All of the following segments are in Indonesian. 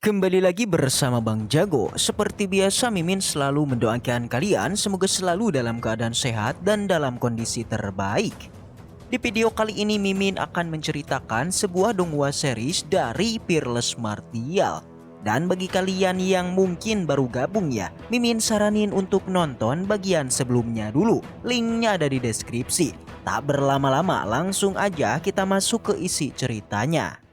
Kembali lagi bersama Bang Jago. Seperti biasa Mimin selalu mendoakan kalian semoga selalu dalam keadaan sehat dan dalam kondisi terbaik. Di video kali ini Mimin akan menceritakan sebuah donghua series dari Fearless Martial. Dan bagi kalian yang mungkin baru gabung ya, Mimin saranin untuk nonton bagian sebelumnya dulu. Linknya ada di deskripsi. Tak berlama-lama langsung aja kita masuk ke isi ceritanya.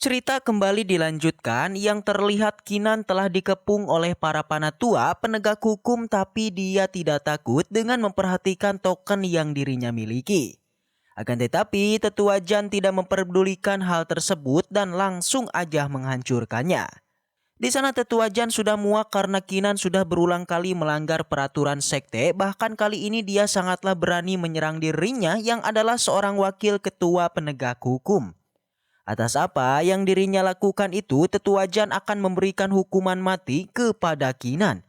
Cerita kembali dilanjutkan yang terlihat Kinan telah dikepung oleh para panatua penegak hukum tapi dia tidak takut dengan memperhatikan token yang dirinya miliki. Akan tetapi Tetua Jan tidak memperdulikan hal tersebut dan langsung aja menghancurkannya. Di sana Tetua Jan sudah muak karena Kinan sudah berulang kali melanggar peraturan sekte, bahkan kali ini dia sangatlah berani menyerang dirinya yang adalah seorang wakil ketua penegak hukum. Atas apa yang dirinya lakukan itu, Tetua Jan akan memberikan hukuman mati kepada Kinan.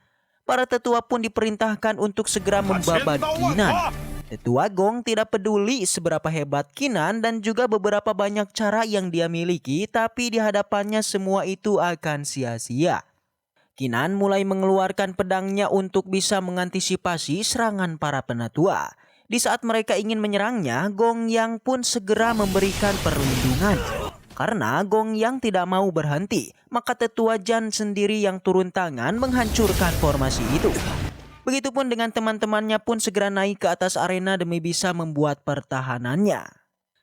Para tetua pun diperintahkan untuk segera membabat Kinan. Tetua Gong tidak peduli seberapa hebat Kinan dan juga beberapa banyak cara yang dia miliki, tapi di hadapannya semua itu akan sia-sia. Kinan mulai mengeluarkan pedangnya untuk bisa mengantisipasi serangan para penatua. Di saat mereka ingin menyerangnya, Gong Yang pun segera memberikan perlindungan. Karena Gong Yang tidak mau berhenti, maka Tetua Jan sendiri yang turun tangan menghancurkan formasi itu. Begitupun dengan teman-temannya pun segera naik ke atas arena demi bisa membuat pertahanannya.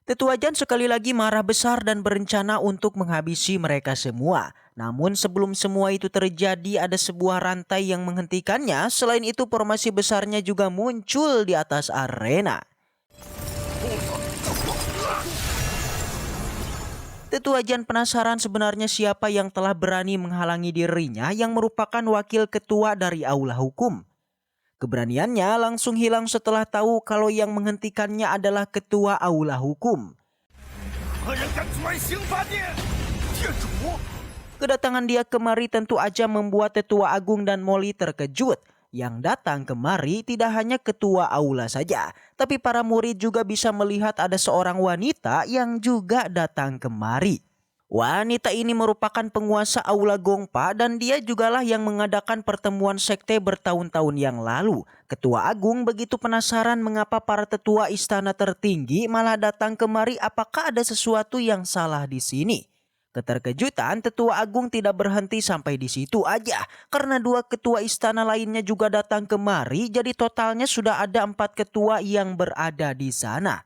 Tetua Jan sekali lagi marah besar dan berencana untuk menghabisi mereka semua. Namun sebelum semua itu terjadi ada sebuah rantai yang menghentikannya. Selain itu formasi besarnya juga muncul di atas arena. Tetua Jan penasaran sebenarnya siapa yang telah berani menghalangi dirinya yang merupakan wakil ketua dari aula hukum. Keberaniannya langsung hilang setelah tahu kalau yang menghentikannya adalah ketua aula hukum. Kedatangan dia kemari tentu aja membuat Tetua Agung dan Molly terkejut. Yang datang kemari tidak hanya ketua aula saja, tapi para murid juga bisa melihat ada seorang wanita yang juga datang kemari. Wanita ini merupakan penguasa aula Gongpa dan dia jugalah yang mengadakan pertemuan sekte bertahun-tahun yang lalu. Ketua Agung begitu penasaran mengapa para tetua istana tertinggi malah datang kemari, apakah ada sesuatu yang salah di sini. Keterkejutan Tetua Agung tidak berhenti sampai di situ aja karena dua ketua istana lainnya juga datang kemari, jadi totalnya sudah ada 4 ketua yang berada di sana.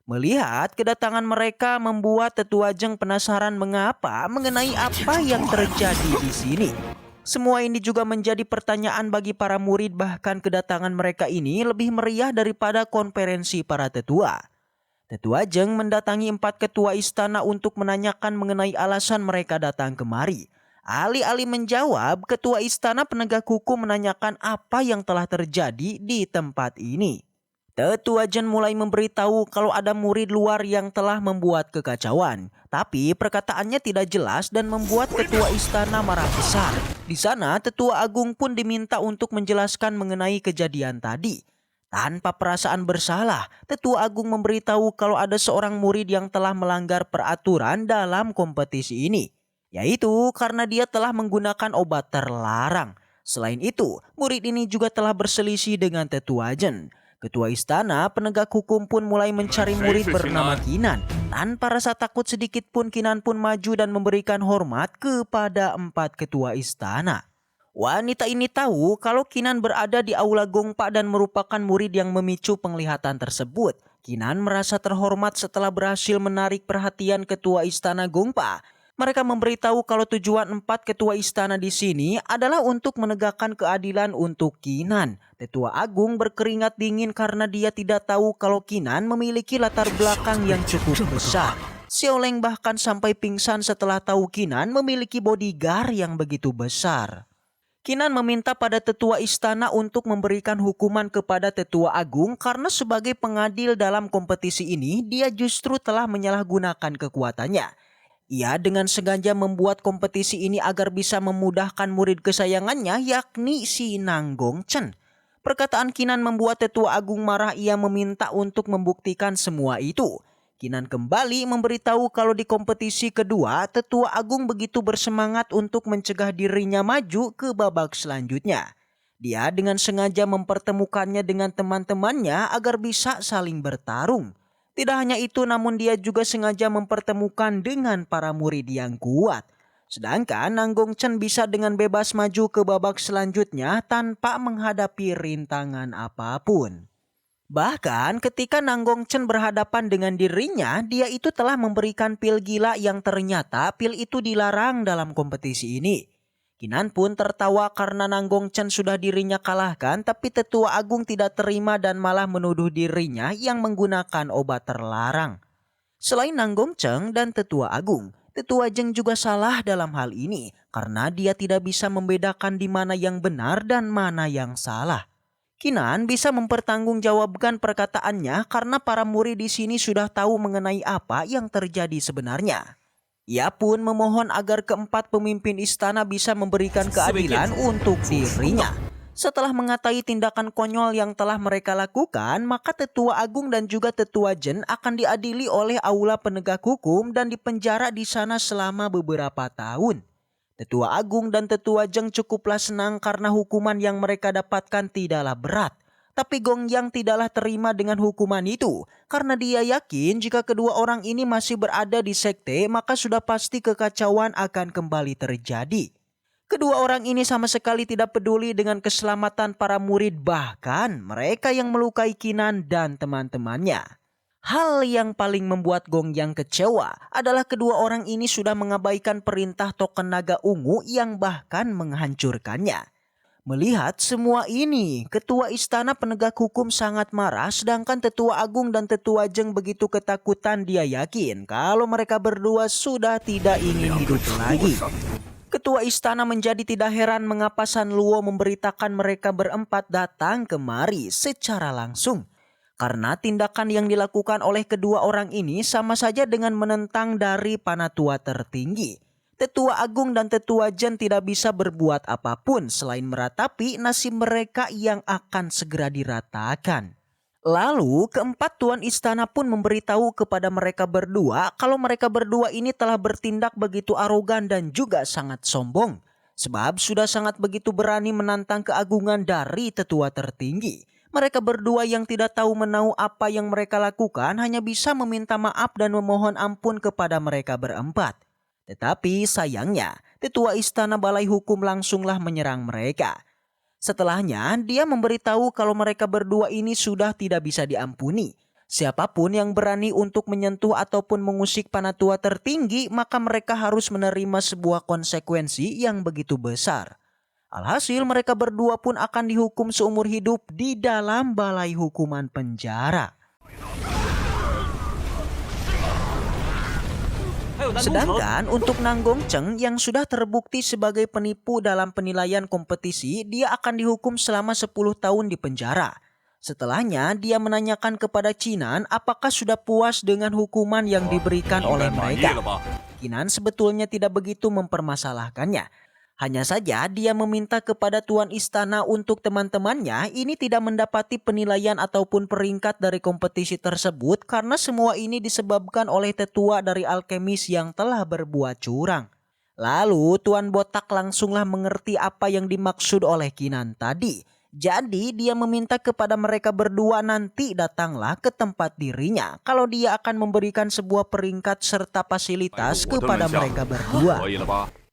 Melihat kedatangan mereka membuat Tetua Jeng penasaran mengenai apa yang terjadi di sini. Semua ini juga menjadi pertanyaan bagi para murid, bahkan kedatangan mereka ini lebih meriah daripada konferensi para tetua. Tetua Jeng mendatangi 4 ketua istana untuk menanyakan mengenai alasan mereka datang kemari. Alih-alih menjawab, ketua istana penegak hukum menanyakan apa yang telah terjadi di tempat ini. Tetua Jeng mulai memberitahu kalau ada murid luar yang telah membuat kekacauan. Tapi perkataannya tidak jelas dan membuat ketua istana marah besar. Di sana Tetua Agung pun diminta untuk menjelaskan mengenai kejadian tadi. Tanpa perasaan bersalah, Tetua Agung memberitahu kalau ada seorang murid yang telah melanggar peraturan dalam kompetisi ini, yaitu karena dia telah menggunakan obat terlarang. Selain itu, murid ini juga telah berselisih dengan Tetua Jen. Ketua istana penegak hukum pun mulai mencari murid bernama Kinan. Tanpa rasa takut sedikit pun Kinan pun maju dan memberikan hormat kepada 4 ketua istana. Wanita ini tahu kalau Kinan berada di aula Gongpa dan merupakan murid yang memicu penglihatan tersebut. Kinan merasa terhormat setelah berhasil menarik perhatian ketua istana Gongpa. Mereka memberitahu kalau tujuan 4 ketua istana di sini adalah untuk menegakkan keadilan untuk Kinan. Tetua Agung berkeringat dingin karena dia tidak tahu kalau Kinan memiliki latar belakang yang cukup besar. Xiaoleng bahkan sampai pingsan setelah tahu Kinan memiliki bodyguard yang begitu besar. Kinan meminta pada tetua istana untuk memberikan hukuman kepada Tetua Agung karena sebagai pengadil dalam kompetisi ini dia justru telah menyalahgunakan kekuatannya. Ia dengan sengaja membuat kompetisi ini agar bisa memudahkan murid kesayangannya yakni si Nanggong Chen. Perkataan Kinan membuat Tetua Agung marah. Ia meminta untuk membuktikan semua itu. Kinan kembali memberitahu kalau di kompetisi kedua, Tetua Agung begitu bersemangat untuk mencegah dirinya maju ke babak selanjutnya. Dia dengan sengaja mempertemukannya dengan teman-temannya agar bisa saling bertarung. Tidak hanya itu, namun dia juga sengaja mempertemukan dengan para murid yang kuat. Sedangkan Nanggong Chen bisa dengan bebas maju ke babak selanjutnya tanpa menghadapi rintangan apapun. Bahkan ketika Nanggong Chen berhadapan dengan dirinya, dia itu telah memberikan pil gila yang ternyata pil itu dilarang dalam kompetisi ini. Kinan pun tertawa karena Nanggong Chen sudah dirinya kalahkan, tapi Tetua Agung tidak terima dan malah menuduh dirinya yang menggunakan obat terlarang. Selain Nanggong Chen dan Tetua Agung, Tetua Zheng juga salah dalam hal ini karena dia tidak bisa membedakan di mana yang benar dan mana yang salah. Kinan bisa mempertanggungjawabkan perkataannya karena para murid di sini sudah tahu mengenai apa yang terjadi sebenarnya. Ia pun memohon agar keempat pemimpin istana bisa memberikan keadilan untuk dirinya. Setelah mengatai tindakan konyol yang telah mereka lakukan, maka Tetua Agung dan juga Tetua Zhen akan diadili oleh Aula Penegak Hukum dan dipenjara di sana selama beberapa tahun. Tetua Agung dan Tetua Zheng cukuplah senang karena hukuman yang mereka dapatkan tidaklah berat. Tapi Gong Yang tidaklah terima dengan hukuman itu karena dia yakin jika kedua orang ini masih berada di sekte maka sudah pasti kekacauan akan kembali terjadi. Kedua orang ini sama sekali tidak peduli dengan keselamatan para murid, bahkan mereka yang melukai Kinan dan teman-temannya. Hal yang paling membuat Gong Yang kecewa adalah kedua orang ini sudah mengabaikan perintah token naga ungu yang bahkan menghancurkannya. Melihat semua ini, Ketua Istana Penegak Hukum sangat marah, sedangkan Tetua Agung dan Tetua Zheng begitu ketakutan. Dia yakin kalau mereka berdua sudah tidak ingin hidup lagi. Ketua istana menjadi tidak heran mengapa San Luo memberitakan mereka berempat datang kemari secara langsung. Karena tindakan yang dilakukan oleh kedua orang ini sama saja dengan menentang dari Panatua tertinggi. Tetua Agung dan Tetua Zhen tidak bisa berbuat apapun selain meratapi nasib mereka yang akan segera diratakan. Lalu keempat tuan istana pun memberitahu kepada mereka berdua kalau mereka berdua ini telah bertindak begitu arogan dan juga sangat sombong. Sebab sudah sangat begitu berani menantang keagungan dari tetua tertinggi. Mereka berdua yang tidak tahu menahu apa yang mereka lakukan hanya bisa meminta maaf dan memohon ampun kepada mereka berempat. Tetapi sayangnya, Tetua Istana Balai Hukum langsunglah menyerang mereka. Setelahnya, dia memberitahu kalau mereka berdua ini sudah tidak bisa diampuni. Siapapun yang berani untuk menyentuh ataupun mengusik Panatua tertinggi, maka mereka harus menerima sebuah konsekuensi yang begitu besar. Alhasil mereka berdua pun akan dihukum seumur hidup di dalam balai hukuman penjara. Sedangkan untuk Nanggong Chen yang sudah terbukti sebagai penipu dalam penilaian kompetisi, dia akan dihukum selama 10 tahun di penjara. Setelahnya dia menanyakan kepada Kinan apakah sudah puas dengan hukuman yang diberikan oleh mereka. Kinan sebetulnya tidak begitu mempermasalahkannya. Hanya saja dia meminta kepada tuan istana untuk teman-temannya ini tidak mendapati penilaian ataupun peringkat dari kompetisi tersebut karena semua ini disebabkan oleh tetua dari alkemis yang telah berbuat curang. Lalu Tuan Botak langsunglah mengerti apa yang dimaksud oleh Kinan tadi. Jadi dia meminta kepada mereka berdua nanti datanglah ke tempat dirinya kalau dia akan memberikan sebuah peringkat serta fasilitas kepada mereka berdua.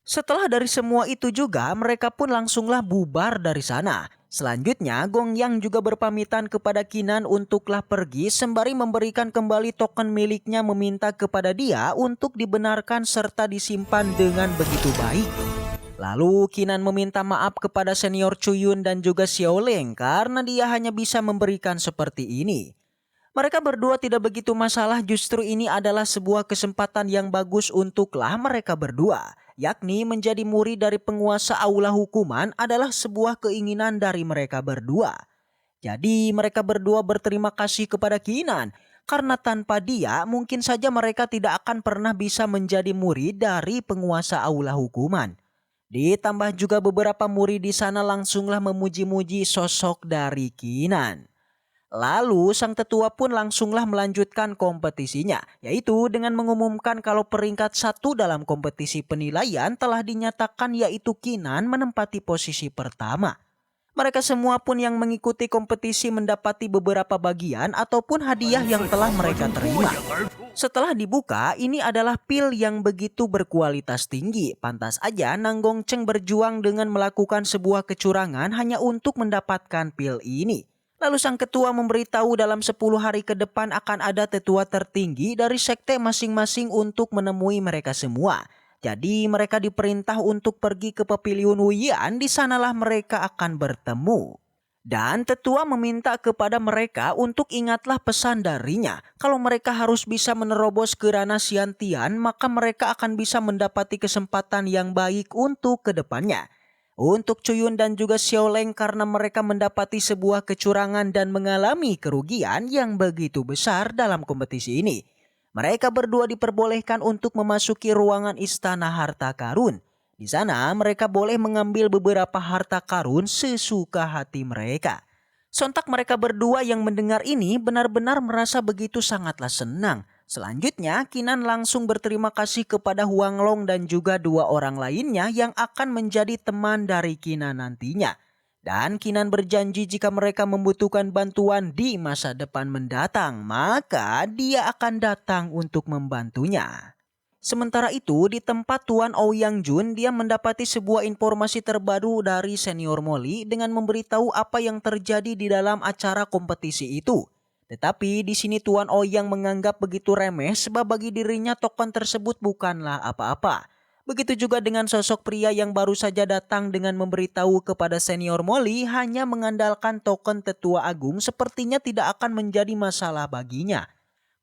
Setelah dari semua itu juga mereka pun langsunglah bubar dari sana. Selanjutnya Gong Yang juga berpamitan kepada Kinan untuklah pergi sembari memberikan kembali token miliknya meminta kepada dia untuk dibenarkan serta disimpan dengan begitu baik. Lalu Kinan meminta maaf kepada senior Chuyun dan juga Xiaoleng karena dia hanya bisa memberikan seperti ini. Mereka berdua tidak begitu masalah, justru ini adalah sebuah kesempatan yang bagus untuklah mereka berdua. Yakni menjadi murid dari penguasa aula hukuman adalah sebuah keinginan dari mereka berdua. Jadi mereka berdua berterima kasih kepada Kinan. Karena tanpa dia mungkin saja mereka tidak akan pernah bisa menjadi murid dari penguasa aula hukuman. Ditambah juga beberapa murid di sana langsunglah memuji-muji sosok dari Kinan. Lalu sang tetua pun langsunglah melanjutkan kompetisinya, yaitu dengan mengumumkan kalau peringkat 1 dalam kompetisi penilaian telah dinyatakan, yaitu Kinan menempati posisi pertama. Mereka semua pun yang mengikuti kompetisi mendapati beberapa bagian ataupun hadiah yang telah mereka terima. Setelah dibuka, ini adalah pil yang begitu berkualitas tinggi. Pantas aja Nanggong Cheng berjuang dengan melakukan sebuah kecurangan hanya untuk mendapatkan pil ini. Lalu sang ketua memberitahu dalam 10 hari ke depan akan ada tetua tertinggi dari sekte masing-masing untuk menemui mereka semua. Jadi mereka diperintah untuk pergi ke Pavilion Wuyan, di sanalah mereka akan bertemu. Dan tetua meminta kepada mereka untuk ingatlah pesan darinya. Kalau mereka harus bisa menerobos ke ranah Xiantian, maka mereka akan bisa mendapati kesempatan yang baik untuk kedepannya. Untuk Cuyun dan juga Xiaoleng, karena mereka mendapati sebuah kecurangan dan mengalami kerugian yang begitu besar dalam kompetisi ini. Mereka berdua diperbolehkan untuk memasuki ruangan istana harta karun. Di sana mereka boleh mengambil beberapa harta karun sesuka hati mereka. Sontak mereka berdua yang mendengar ini benar-benar merasa begitu sangatlah senang. Selanjutnya Kinan langsung berterima kasih kepada Huang Long dan juga 2 orang lainnya yang akan menjadi teman dari Kinan nantinya. Dan Kinan berjanji jika mereka membutuhkan bantuan di masa depan mendatang, maka dia akan datang untuk membantunya. Sementara itu di tempat Tuan Ouyang Jun, dia mendapati sebuah informasi terbaru dari senior Molly dengan memberitahu apa yang terjadi di dalam acara kompetisi itu. Tetapi di sini Tuan Ouyang menganggap begitu remeh sebab bagi dirinya token tersebut bukanlah apa-apa. Begitu juga dengan sosok pria yang baru saja datang dengan memberitahu kepada senior Molly hanya mengandalkan token tetua agung sepertinya tidak akan menjadi masalah baginya.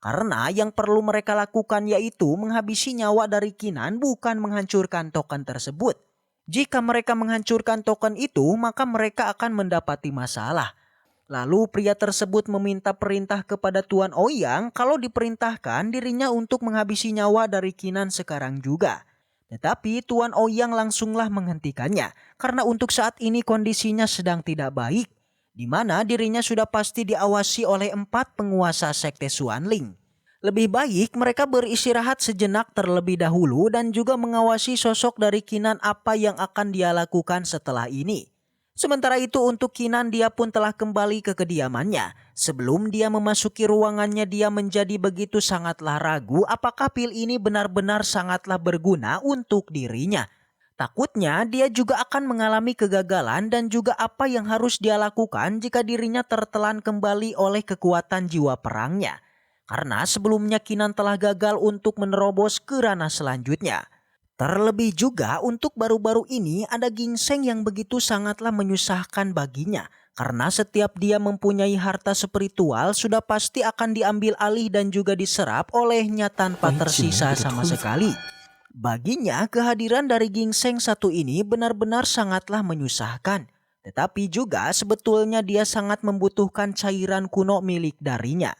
Karena yang perlu mereka lakukan yaitu menghabisi nyawa dari Kinan, bukan menghancurkan token tersebut. Jika mereka menghancurkan token itu, maka mereka akan mendapati masalah. Lalu pria tersebut meminta perintah kepada Tuan Ouyang kalau diperintahkan dirinya untuk menghabisi nyawa dari Kinan sekarang juga. Tetapi Tuan Ouyang langsunglah menghentikannya karena untuk saat ini kondisinya sedang tidak baik, di mana dirinya sudah pasti diawasi oleh 4 penguasa sekte Xuanling. Lebih baik mereka beristirahat sejenak terlebih dahulu dan juga mengawasi sosok dari Kinan apa yang akan dia lakukan setelah ini. Sementara itu untuk Kinan, dia pun telah kembali ke kediamannya. Sebelum dia memasuki ruangannya, dia menjadi begitu sangatlah ragu apakah pil ini benar-benar sangatlah berguna untuk dirinya. Takutnya dia juga akan mengalami kegagalan dan juga apa yang harus dia lakukan jika dirinya tertelan kembali oleh kekuatan jiwa perangnya. Karena sebelumnya Kinan telah gagal untuk menerobos ke ranah selanjutnya. Terlebih juga untuk baru-baru ini ada ginseng yang begitu sangatlah menyusahkan baginya. Karena setiap dia mempunyai harta spiritual sudah pasti akan diambil alih dan juga diserap olehnya tanpa tersisa sama sekali. Baginya kehadiran dari ginseng satu ini benar-benar sangatlah menyusahkan. Tetapi juga sebetulnya dia sangat membutuhkan cairan kuno milik darinya.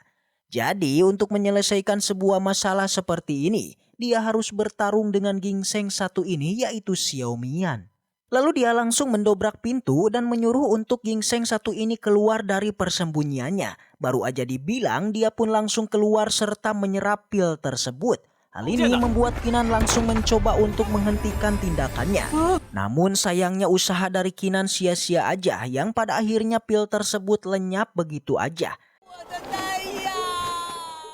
Jadi untuk menyelesaikan sebuah masalah seperti ini, dia harus bertarung dengan ginseng satu ini yaitu Xiaomian. Lalu dia langsung mendobrak pintu dan menyuruh untuk ginseng satu ini keluar dari persembunyiannya. Baru aja dibilang dia pun langsung keluar serta menyerap pil tersebut. Hal ini membuat Kinan langsung mencoba untuk menghentikan tindakannya. Namun sayangnya usaha dari Kinan sia-sia aja yang pada akhirnya pil tersebut lenyap begitu aja.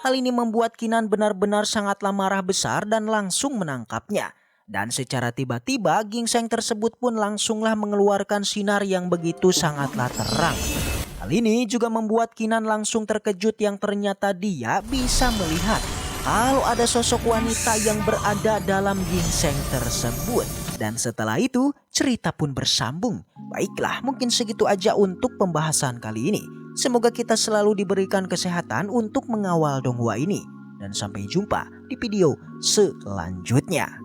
Hal ini membuat Kinan benar-benar sangatlah marah besar dan langsung menangkapnya. Dan secara tiba-tiba ginseng tersebut pun langsunglah mengeluarkan sinar yang begitu sangatlah terang. Hal ini juga membuat Kinan langsung terkejut yang ternyata dia bisa melihat kalau ada sosok wanita yang berada dalam ginseng tersebut. Dan setelah itu cerita pun bersambung. Baiklah, mungkin segitu aja untuk pembahasan kali ini. Semoga kita selalu diberikan kesehatan untuk mengawal Donghua ini. Dan sampai jumpa di video selanjutnya.